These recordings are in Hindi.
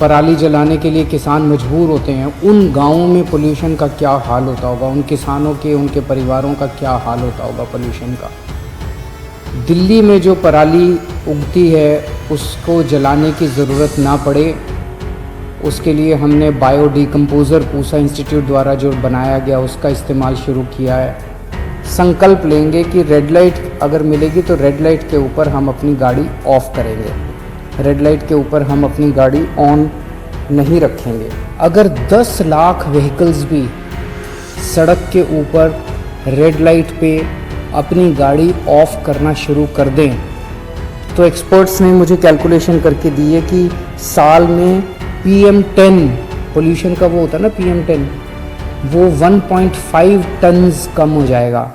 पराली जलाने के लिए किसान मजबूर होते हैं, उन गांवों में पोल्यूशन का क्या हाल होता होगा, उन किसानों के, उनके परिवारों का क्या हाल होता होगा पोल्यूशन का। दिल्ली में जो पराली उगती है उसको जलाने की ज़रूरत ना पड़े, उसके लिए हमने बायो डिकम्पोज़र पूसा इंस्टीट्यूट द्वारा जो बनाया गया उसका इस्तेमाल शुरू किया है। संकल्प लेंगे कि रेड लाइट अगर मिलेगी तो रेड लाइट के ऊपर हम अपनी गाड़ी ऑफ करेंगे, रेड लाइट के ऊपर हम अपनी गाड़ी ऑन नहीं रखेंगे। अगर 10 लाख व्हीकल्स भी सड़क के ऊपर रेड लाइट पे अपनी गाड़ी ऑफ करना शुरू कर दें तो एक्सपर्ट्स ने मुझे कैलकुलेशन करके दी है कि साल में PM10 पोल्यूशन का वो होता है ना PM10, वो 1.5 टन्स कम हो जाएगा।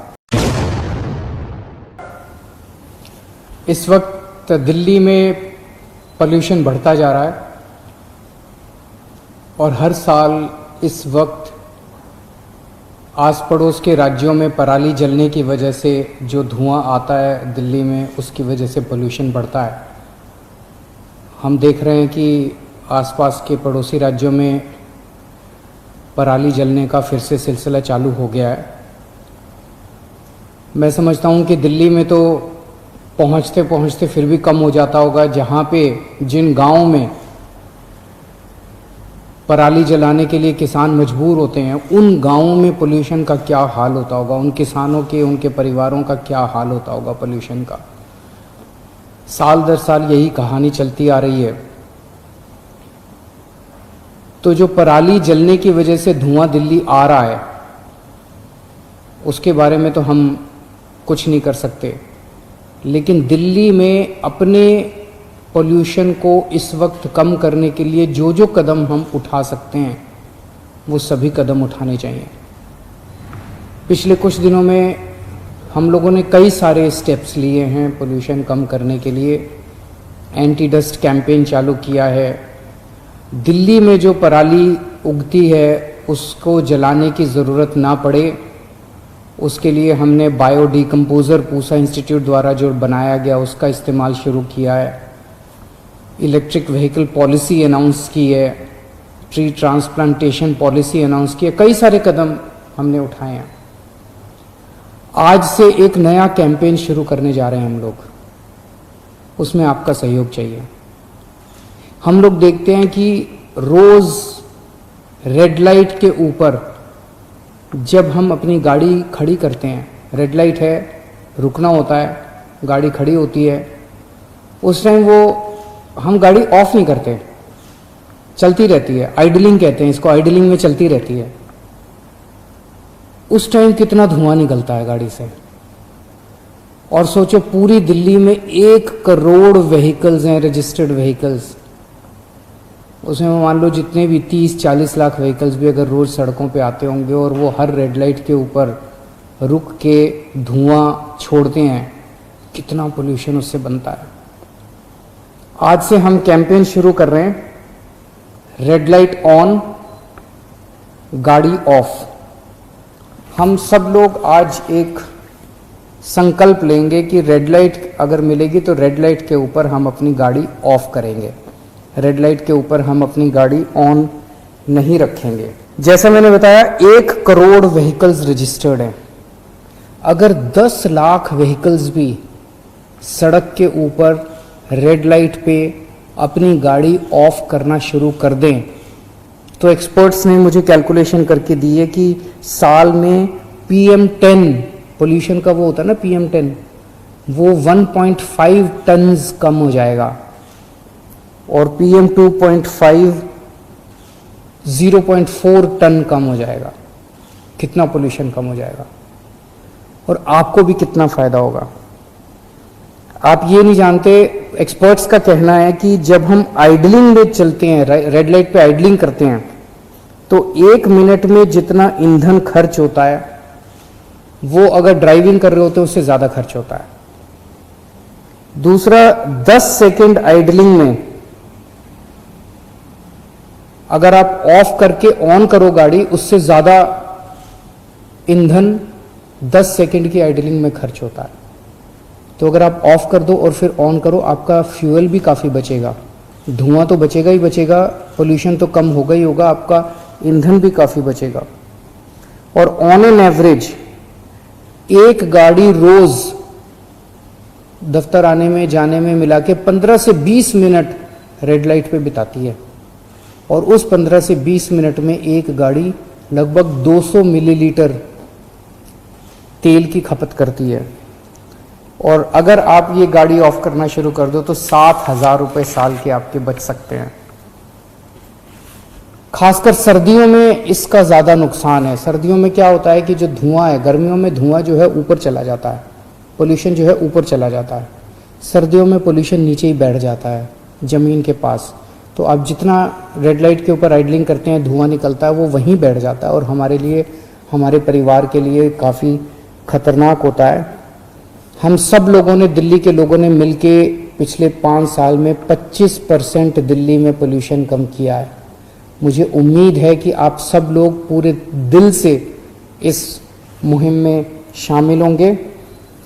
इस वक्त दिल्ली में पोल्यूशन बढ़ता जा रहा है और हर साल इस वक्त आस पड़ोस के राज्यों में पराली जलने की वजह से जो धुआं आता है दिल्ली में, उसकी वजह से पोल्यूशन बढ़ता है। हम देख रहे हैं कि आसपास के पड़ोसी राज्यों में पराली जलने का फिर से सिलसिला चालू हो गया है। मैं समझता हूँ कि दिल्ली में तो पहुँचते पहुँचते फिर भी कम हो जाता होगा, जहाँ पे जिन गाँव में पराली जलाने के लिए किसान मजबूर होते हैं, उन गांवों में पोल्यूशन का क्या हाल होता होगा, उन किसानों के, उनके परिवारों का क्या हाल होता होगा पोल्यूशन का। साल दर साल यही कहानी चलती आ रही है। तो जो पराली जलने की वजह से धुआं दिल्ली आ रहा है उसके बारे में तो हम कुछ नहीं कर सकते, लेकिन दिल्ली में अपने पोल्यूशन को इस वक्त कम करने के लिए जो जो कदम हम उठा सकते हैं वो सभी कदम उठाने चाहिए। पिछले कुछ दिनों में हम लोगों ने कई सारे स्टेप्स लिए हैं पोल्यूशन कम करने के लिए। एंटी डस्ट कैंपेन चालू किया है। दिल्ली में जो पराली उगती है उसको जलाने की ज़रूरत ना पड़े, उसके लिए हमने बायो डिकम्पोज़र पूसा इंस्टीट्यूट द्वारा जो बनाया गया उसका इस्तेमाल शुरू किया है। इलेक्ट्रिक व्हीकल पॉलिसी अनाउंस की है, ट्री ट्रांसप्लांटेशन पॉलिसी अनाउंस की है, कई सारे कदम हमने उठाए हैं। आज से एक नया कैंपेन शुरू करने जा रहे हैं हम लोग, उसमें आपका सहयोग चाहिए। हम लोग देखते हैं कि रोज़ रेड लाइट के ऊपर जब हम अपनी गाड़ी खड़ी करते हैं, रेड लाइट है, रुकना होता है, गाड़ी खड़ी होती है, उस टाइम वो हम गाड़ी ऑफ नहीं करते, चलती रहती है, आइडलिंग कहते हैं इसको, आइडलिंग में चलती रहती है। उस टाइम कितना धुआं निकलता है गाड़ी से। और सोचो पूरी दिल्ली में 1 करोड़ व्हीकल्स हैं, रजिस्टर्ड व्हीकल्स। उसमें मान लो जितने भी 30-40 लाख व्हीकल्स भी अगर रोज सड़कों पे आते होंगे और वो हर रेड लाइट के ऊपर रुक के धुआं छोड़ते हैं, कितना पोल्यूशन उससे बनता है। आज से हम कैंपेन शुरू कर रहे हैं, रेड लाइट ऑन, गाड़ी ऑफ। हम सब लोग आज एक संकल्प लेंगे कि रेड लाइट अगर मिलेगी तो रेड लाइट के ऊपर हम अपनी गाड़ी ऑफ करेंगे, रेड लाइट के ऊपर हम अपनी गाड़ी ऑन नहीं रखेंगे। जैसा मैंने बताया 1 करोड़ व्हीकल्स रजिस्टर्ड हैं। अगर 10 लाख व्हीकल्स भी सड़क के ऊपर रेड लाइट पे अपनी गाड़ी ऑफ करना शुरू कर दें तो एक्सपर्ट्स ने मुझे कैलकुलेशन करके दी है कि साल में PM10 पोल्यूशन का वो होता है ना PM10, वो 1.5 टन्स कम हो जाएगा और PM2.5 0.4 टन कम हो जाएगा। कितना पोल्यूशन कम हो जाएगा और आपको भी कितना फायदा होगा। आप ये नहीं जानते, एक्सपर्ट्स का कहना है कि जब हम आइडलिंग में चलते हैं, रेड लाइट पे आइडलिंग करते हैं, तो 1 मिनट में जितना ईंधन खर्च होता है वो अगर ड्राइविंग कर रहे होते हैं उससे ज़्यादा खर्च होता है। दूसरा, 10 सेकेंड आइडलिंग में अगर आप ऑफ करके ऑन करो गाड़ी, उससे ज़्यादा ईंधन 10 सेकेंड की आइडलिंग में खर्च होता है। तो अगर आप ऑफ कर दो और फिर ऑन करो, आपका फ्यूल भी काफ़ी बचेगा, धुआं तो बचेगा ही बचेगा, पोल्यूशन तो कम होगा ही होगा, आपका ईंधन भी काफ़ी बचेगा। और ऑन एन एवरेज एक गाड़ी रोज दफ्तर आने में जाने में मिला के 15 से 20 मिनट रेड लाइट पे बिताती है, और उस 15 से 20 मिनट में एक गाड़ी लगभग 200 मिलीलीटर तेल की खपत करती है। और अगर आप ये गाड़ी ऑफ करना शुरू कर दो तो 7,000 रुपये साल के आपके बच सकते हैं। खासकर सर्दियों में इसका ज़्यादा नुकसान है। सर्दियों में क्या होता है कि जो धुआं है, गर्मियों में धुआं जो है ऊपर चला जाता है, पोल्यूशन जो है ऊपर चला जाता है, सर्दियों में पोल्यूशन नीचे ही बैठ जाता है ज़मीन के पास। तो आप जितना रेड लाइट के ऊपर राइडलिंग करते हैं धुआं निकलता है वो वहीं बैठ जाता है, और हमारे लिए, हमारे परिवार के लिए काफ़ी खतरनाक होता है। हम सब लोगों ने, दिल्ली के लोगों ने मिलके पिछले 5 साल में 25% दिल्ली में पोल्यूशन कम किया है। मुझे उम्मीद है कि आप सब लोग पूरे दिल से इस मुहिम में शामिल होंगे।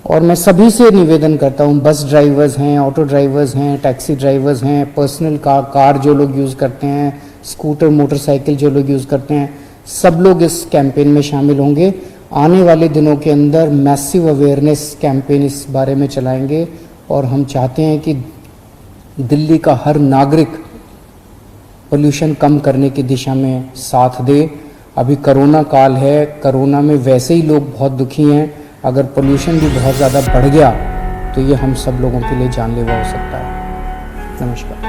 और मैं सभी से निवेदन करता हूँ, बस ड्राइवर्स हैं, ऑटो ड्राइवर्स हैं, टैक्सी ड्राइवर्स हैं, पर्सनल कार जो लोग यूज़ करते हैं, स्कूटर मोटरसाइकिल जो लोग यूज़ करते हैं, सब लोग इस कैंपेन में शामिल होंगे। आने वाले दिनों के अंदर मैसिव अवेयरनेस कैंपेन इस बारे में चलाएंगे, और हम चाहते हैं कि दिल्ली का हर नागरिक पोल्यूशन कम करने की दिशा में साथ दे। अभी कोरोना काल है, कोरोना में वैसे ही लोग बहुत दुखी हैं, अगर पोल्यूशन भी बहुत ज़्यादा बढ़ गया तो ये हम सब लोगों के लिए जानलेवा हो सकता है। नमस्कार।